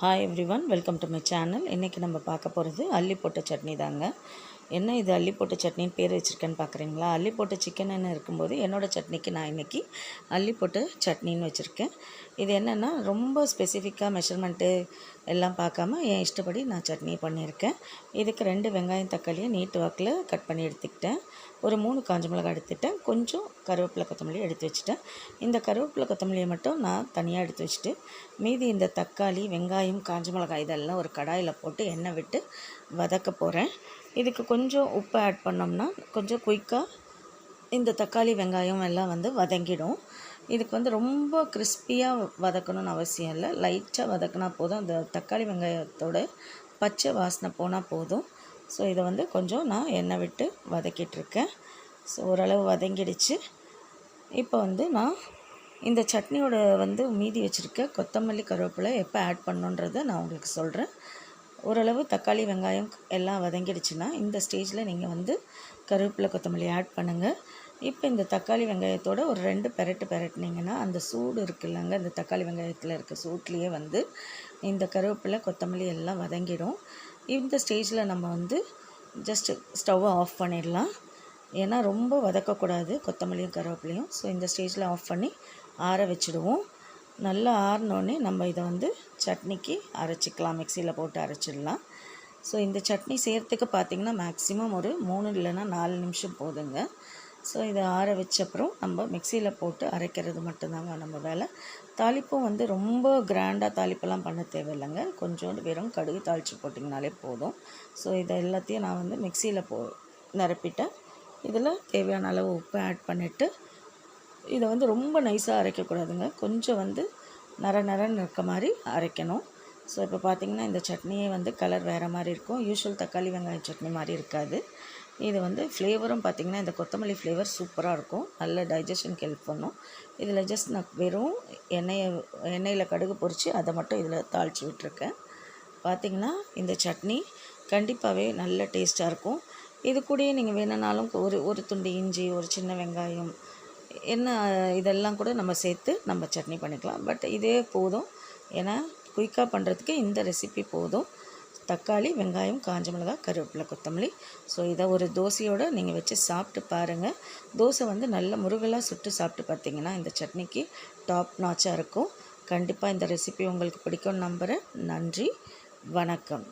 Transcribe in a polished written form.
Hi everyone, welcome to my channel. இன்றைக்கி நம்ம பார்க்க போகிறது அல்லி போட்ட சட்னி தாங்க. என்ன இது அல்லி போட்ட சட்னின்னு பேர் வச்சுருக்கேன்னு பார்க்குறீங்களா? அல்லி போட்ட சிக்கன்னு இருக்கும்போது என்னோடய சட்னிக்கு நான் இன்றைக்கி அல்லி போட்ட சட்னின்னு வச்சுருக்கேன். இது என்னென்னா ரொம்ப ஸ்பெசிஃபிக்காக மெஷர்மெண்ட்டு எல்லாம் பார்க்காம என் இஷ்டப்படி நான் சட்னி பண்ணியிருக்கேன். இதுக்கு 2 வெங்காயம் தக்காளியை நீட்டு வாக்கில் கட் பண்ணி எடுத்துக்கிட்டேன். ஒரு 3 காஞ்ச மிளகாய் எடுத்துக்கிட்டேன். கொஞ்சம் கருவேப்பிலை கொத்தமல்லி எடுத்து வச்சுட்டேன். இந்த கருவேப்பிலை கொத்தமல்லியை மட்டும் நான் தனியாக எடுத்து வச்சுட்டு மீதி இந்த தக்காளி வெங்காயம் காஞ்ச மிளகாய் இதெல்லாம் ஒரு கடாயில் போட்டு எண்ணெய் விட்டு வதக்க போகிறேன். இதுக்கு கொஞ்சம் உப்பு ஆட் பண்ணோம்னா கொஞ்சம் குயிக்காக இந்த தக்காளி வெங்காயம் எல்லாம் வதங்கிடும். இதுக்கு ரொம்ப கிறிஸ்பியாக வதக்கணும்னு அவசியம் இல்லை. லைட்டாக வதக்கினா போதும். அந்த தக்காளி வெங்காயத்தோட பச்சை வாசனை போனால் போதும். ஸோ இதை கொஞ்சம் நான் எண்ணெய் விட்டு வதக்கிட்டுருக்கேன். ஸோ ஓரளவு வதங்கிடுச்சு. இப்போ நான் இந்த சட்னியோட மீதி வச்சுருக்க கொத்தமல்லி கருவேப்பிலை எப்போ ஆட் பண்ணணுன்றதை நான் உங்களுக்கு சொல்கிறேன். ஓரளவு தக்காளி வெங்காயம் எல்லாம் வதங்கிடுச்சுன்னா இந்த ஸ்டேஜில் நீங்கள் கருவேப்பிலை கொத்தமல்லி ஆட் பண்ணுங்கள். இப்போ இந்த தக்காளி வெங்காயத்தோட ஒரு 2 பெரட்டினீங்கன்னா அந்த சூடு இருக்குல்லங்க, இந்த தக்காளி வெங்காயத்தில் இருக்க சூட்லேயே இந்த கருவேப்பிலை கொத்தமல்லி எல்லாம் வதங்கிடும். இந்த ஸ்டேஜில் நம்ம ஜஸ்ட் ஸ்டவ்வை ஆஃப் பண்ணிடலாம். ஏன்னா ரொம்ப வதக்கக்கூடாது கொத்தமல்லியும் கருவேப்பிலையும். ஸோ இந்த ஸ்டேஜில் ஆஃப் பண்ணி ஆற வச்சுடுவோம். நல்லா ஆறினோடனே நம்ம இதை சட்னிக்கு அரைச்சிக்கலாம், மிக்சியில் போட்டு அரைச்சிடலாம். ஸோ இந்த சட்னி செய்கிறதுக்கு பார்த்திங்கன்னா மேக்ஸிமம் ஒரு 3 இல்லைன்னா 4 நிமிஷம் போதுங்க. ஸோ இதை ஆற வச்சப்புறம் நம்ம மிக்சியில் போட்டு அரைக்கிறது மட்டும்தாங்க நம்ம வேலை. தாளிப்பும் ரொம்ப கிராண்டாக தாளிப்பெல்லாம் பண்ண தேவையில்லைங்க. கொஞ்சோண்டு வெறும் கடுகு தாளித்து போட்டிங்கனாலே போதும். ஸோ இதை எல்லாத்தையும் நான் மிக்சியில் நிரப்பிட்டேன். இதில் தேவையான அளவு உப்பு ஆட் பண்ணிவிட்டு இதை ரொம்ப நைஸாக அரைக்கக்கூடாதுங்க. கொஞ்சம் நரன்னு இருக்க மாதிரி அரைக்கணும். ஸோ இப்போ பார்த்திங்கன்னா இந்த சட்னியே கலர் வேறு மாதிரி இருக்கும். யூஷுவல் தக்காளி வெங்காய சட்னி மாதிரி இருக்காது. இது ஃப்ளேவரும் பார்த்திங்கன்னா இந்த கொத்தமல்லி ஃப்ளேவர் சூப்பராக இருக்கும். நல்ல டைஜஷனுக்கு ஹெல்ப் பண்ணும். இதில் ஜஸ்ட் நான் வெறும் எண்ணெயில் கடுகு பொரித்து அதை மட்டும் இதில் தாளித்து விட்டுருக்கேன். பார்த்திங்கன்னா இந்த சட்னி கண்டிப்பாகவே நல்ல டேஸ்ட்டாக இருக்கும். இது கூடயே நீங்கள் வேணுனாலும் ஒரு துண்டு இஞ்சி, ஒரு சின்ன வெங்காயம் இதெல்லாம் கூட நம்ம சேர்த்து நம்ம சட்னி பண்ணிக்கலாம். பட் இதே போதும். ஏன்னா குயிக்காக பண்ணுறதுக்கு இந்த ரெசிபி போதும். தக்காளி வெங்காயம் காஞ்ச மிளகாய் கருவேப்பிலை கொத்தமல்லி. ஸோ இதை ஒரு தோசையோடு நீங்கள் வச்சு சாப்பிட்டு பாருங்கள். தோசை நல்ல முருகலாக சுட்டு சாப்பிட்டு பார்த்தீங்கன்னா இந்த சட்னிக்கு டாப் நாச்சாக இருக்கும். கண்டிப்பாக இந்த ரெசிபி உங்களுக்கு பிடிக்கும்னு நம்புகிறேன். நன்றி, வணக்கம்.